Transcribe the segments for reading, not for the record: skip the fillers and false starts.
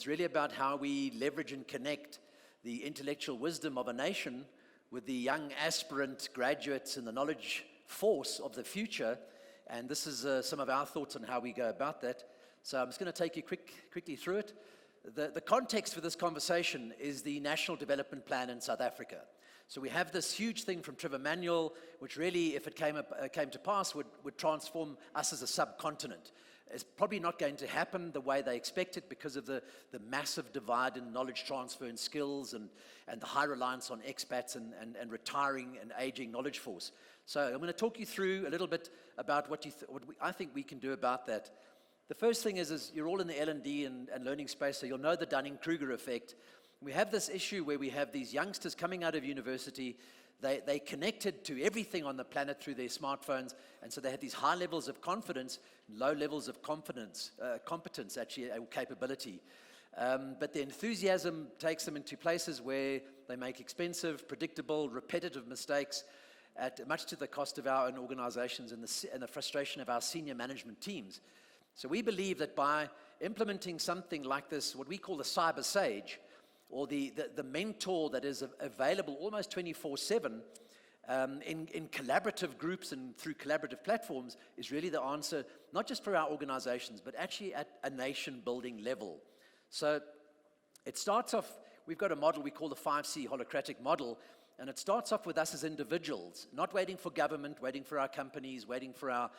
it's really about how we leverage and connect the intellectual wisdom of a nation with the young aspirant graduates and the knowledge force of the future. And this is some of our thoughts on how we go about that. So I'm just going to take you quickly through it. The context for this conversation is the National Development Plan in South Africa. So we have this huge thing from Trevor Manuel, which really, if it came to pass, would transform us as a subcontinent. It's probably not going to happen the way they expect it because of the massive divide in knowledge transfer and skills and the high reliance on expats and retiring and aging knowledge force. So I'm going to talk you through a little bit about what I think we can do about that. The first thing is you're all in the L&D and learning space, so you'll know the Dunning-Kruger effect. We have this issue where we have these youngsters coming out of university. They connected to everything on the planet through their smartphones, and so they have these high levels of confidence, low levels of competence actually, or capability. But the enthusiasm takes them into places where they make expensive, predictable, repetitive mistakes, much to the cost of our own organizations and the frustration of our senior management teams. So we believe that by implementing something like this, what we call the CyberSage, or the mentor that is available almost 24/7 in collaborative groups and through collaborative platforms, is really the answer, not just for our organizations, but actually at a nation-building level. So it starts off, we've got a model we call the 5C holocratic model, and it starts off with us as individuals, not waiting for government, waiting for our companies, waiting for our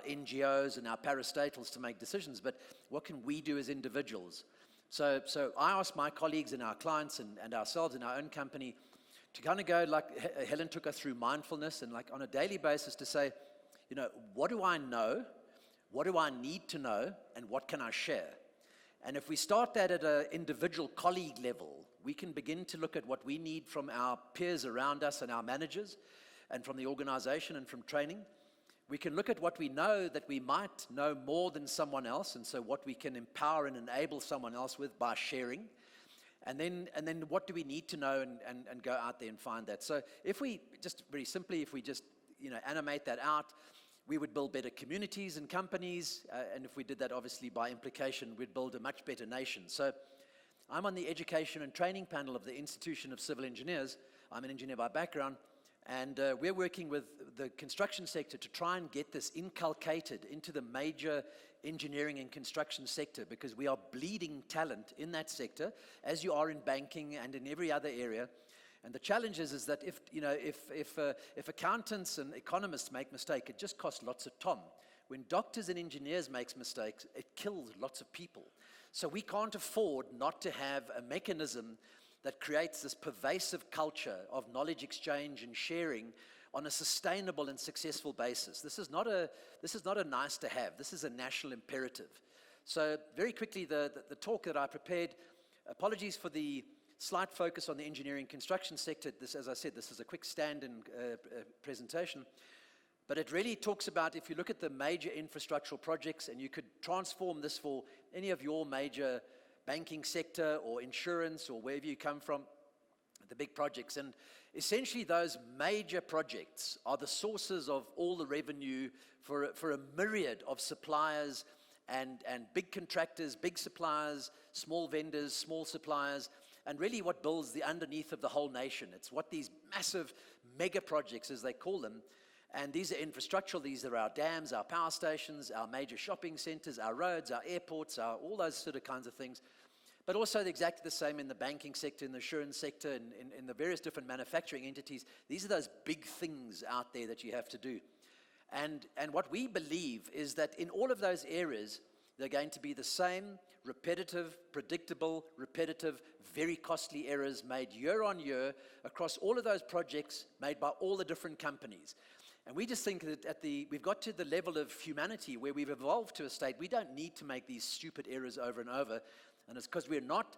NGOs and our parastatals to make decisions, but what can we do as individuals? So I asked my colleagues and our clients and ourselves in our own company to kind of go, like Helen took us through mindfulness, and like on a daily basis to say, what do I know? What do I need to know? And what can I share? And if we start that at an individual colleague level, we can begin to look at what we need from our peers around us and our managers and from the organization and from training. We can look at what we know that we might know more than someone else, and so what we can empower and enable someone else with by sharing. And then what do we need to know and go out there and find that. So if we just very simply, animate that out, we would build better communities and companies, and if we did that obviously by implication, we'd build a much better nation. So I'm on the education and training panel of the Institution of Civil Engineers. I'm an engineer by background. And we're working with the construction sector to try and get this inculcated into the major engineering and construction sector, because we are bleeding talent in that sector, as you are in banking and in every other area. And the challenge is that if accountants and economists make mistakes, it just costs lots of tom. When doctors and engineers make mistakes, it kills lots of people. So we can't afford not to have a mechanism that creates this pervasive culture of knowledge exchange and sharing on a sustainable and successful basis. This is not a nice to have. This is a national imperative. So very quickly, the talk that I prepared, apologies for the slight focus on the engineering construction sector. This, as I said, this is a quick stand-in presentation. But it really talks about, if you look at the major infrastructural projects, and you could transform this for any of your major banking sector or insurance or wherever you come from, the big projects. And essentially those major projects are the sources of all the revenue for a myriad of suppliers and big contractors, big suppliers, small vendors, small suppliers, and really what builds the underneath of the whole nation. It's what these massive mega projects, as they call them, and these are infrastructural. These are our dams, our power stations, our major shopping centers, our roads, our airports, all those sort of kinds of things. But also exactly the same in the banking sector, in the insurance sector, in the various different manufacturing entities. These are those big things out there that you have to do. And what we believe is that in all of those areas, they're going to be the same repetitive, predictable, very costly errors made year on year across all of those projects made by all the different companies. And we just think that we've got to the level of humanity where we've evolved to a state we don't need to make these stupid errors over and over. And it's because we're not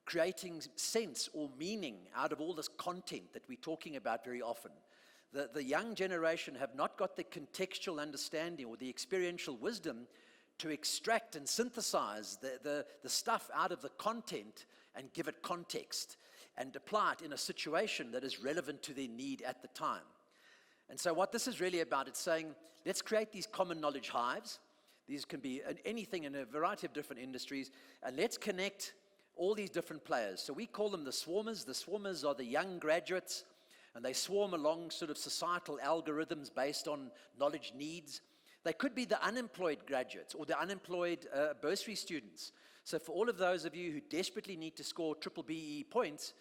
creating sense or meaning out of all this content that we're talking about very often. The young generation have not got the contextual understanding or the experiential wisdom to extract and synthesize the stuff out of the content and give it context and apply it in a situation that is relevant to their need at the time. And so what this is really about, it's saying, let's create these common knowledge hives. These can be anything in a variety of different industries. And let's connect all these different players. So we call them the swarmers. The swarmers are the young graduates, and they swarm along sort of societal algorithms based on knowledge needs. They could be the unemployed graduates or the unemployed bursary students. So for all of those of you who desperately need to score triple BE points,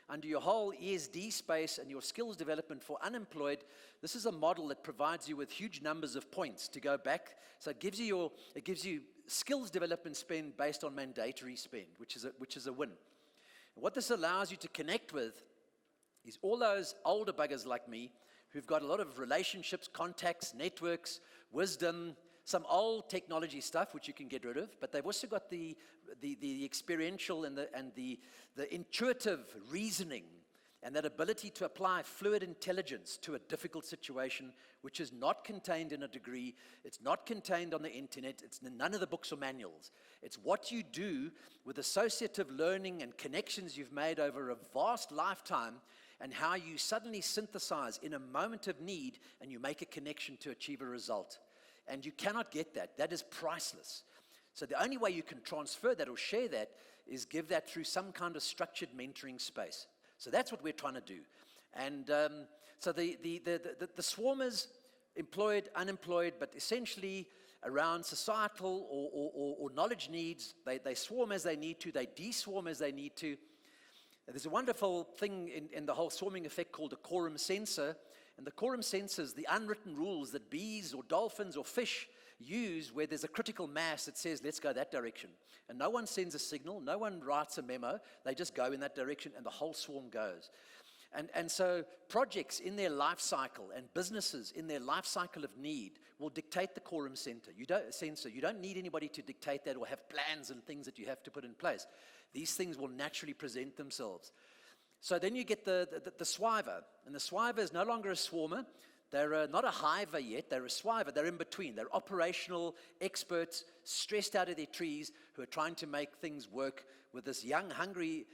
under your whole ESD space and your skills development for unemployed, this is a model that provides you with huge numbers of points to go back. So it gives you skills development spend based on mandatory spend, which is a win. And what this allows you to connect with is all those older buggers like me who've got a lot of relationships, contacts, networks, wisdom, some old technology stuff which you can get rid of, but they've also got the experiential and the intuitive reasoning and that ability to apply fluid intelligence to a difficult situation, which is not contained in a degree, it's not contained on the internet, it's in none of the books or manuals. It's what you do with associative learning and connections you've made over a vast lifetime, and how you suddenly synthesize in a moment of need and you make a connection to achieve a result. And you cannot get that. That is priceless. So the only way you can transfer that or share that is give that through some kind of structured mentoring space. So that's what we're trying to do. And so the swarmers, employed, unemployed, but essentially around societal or knowledge needs, they swarm as they need to, they de-swarm as they need to. There's a wonderful thing in the whole swarming effect called a quorum sensor. And the quorum sensors, the unwritten rules that bees or dolphins or fish use where there's a critical mass that says, let's go that direction. And no one sends a signal, no one writes a memo, they just go in that direction and the whole swarm goes. And so projects in their life cycle and businesses in their life cycle of need will dictate the quorum sensor. You don't need anybody to dictate that or have plans and things that you have to put in place. These things will naturally present themselves. So then you get the swiver, and the swiver is no longer a swarmer. They're not a hiver yet, they're a swiver, they're in between. They're operational experts, stressed out of their trees, who are trying to make things work with this young, hungry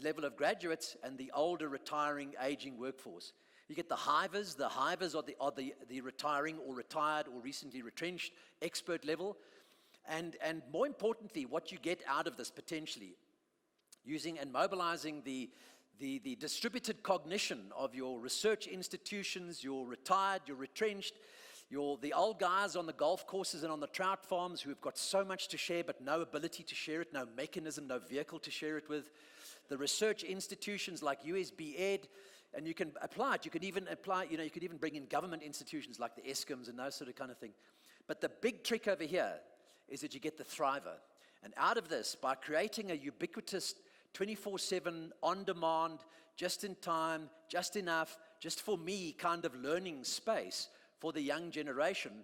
level of graduates and the older, retiring, aging workforce. You get the hivers. The hivers are the retiring or retired or recently retrenched expert level. And more importantly, what you get out of this potentially, using and mobilizing the distributed cognition of your research institutions, your retired, your retrenched, the old guys on the golf courses and on the trout farms who have got so much to share but no ability to share it, no mechanism, no vehicle to share it with. The research institutions like USB Ed, and you can apply it. You could even bring in government institutions like the ESCOMs and those sort of kind of thing. But the big trick over here is that you get the thriver. And out of this, by creating a ubiquitous 24/7, on-demand, just-in-time, just enough, just for me kind of learning space for the young generation,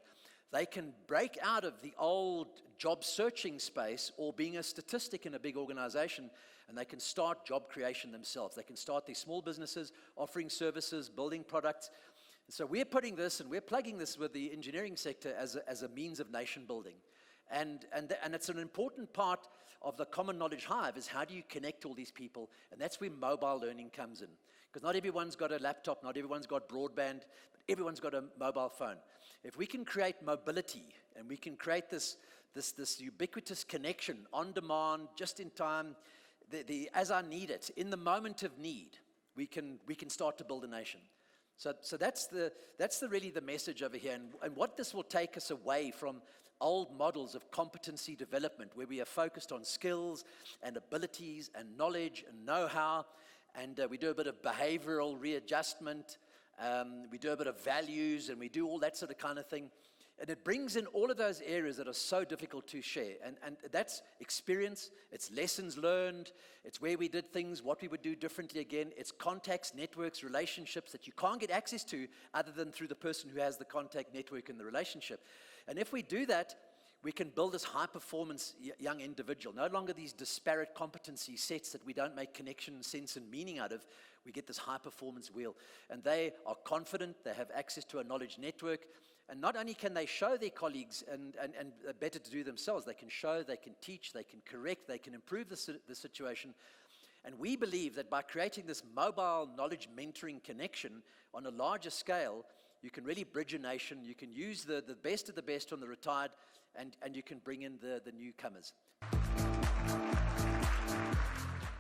they can break out of the old job searching space or being a statistic in a big organization, and they can start job creation themselves. They can start their small businesses, offering services, building products. So we're putting this and we're plugging this with the engineering sector as a means of nation building. And it's an important part of the common knowledge hive is how do you connect all these people? And that's where mobile learning comes in. Because not everyone's got a laptop, not everyone's got broadband, but everyone's got a mobile phone. If we can create mobility and we can create this ubiquitous connection, on demand, just in time, as I need it, in the moment of need, we can start to build a nation. So that's really the message over here. And what this will take us away from old models of competency development, where we are focused on skills and abilities and knowledge and know-how, and we do a bit of behavioral readjustment, we do a bit of values, and we do all that sort of kind of thing. And it brings in all of those areas that are so difficult to share. And that's experience, it's lessons learned, it's where we did things, what we would do differently again. It's contacts, networks, relationships that you can't get access to other than through the person who has the contact network and the relationship. And if we do that, we can build this high-performance young individual. No longer these disparate competency sets that we don't make connection, sense, and meaning out of. We get this high-performance wheel. And they are confident, they have access to a knowledge network. And not only can they show their colleagues and better to do themselves, they can show, they can teach, they can correct, they can improve the situation. And we believe that by creating this mobile knowledge mentoring connection on a larger scale, you can really bridge a nation, you can use the best of the best from the retired, and you can bring in the newcomers.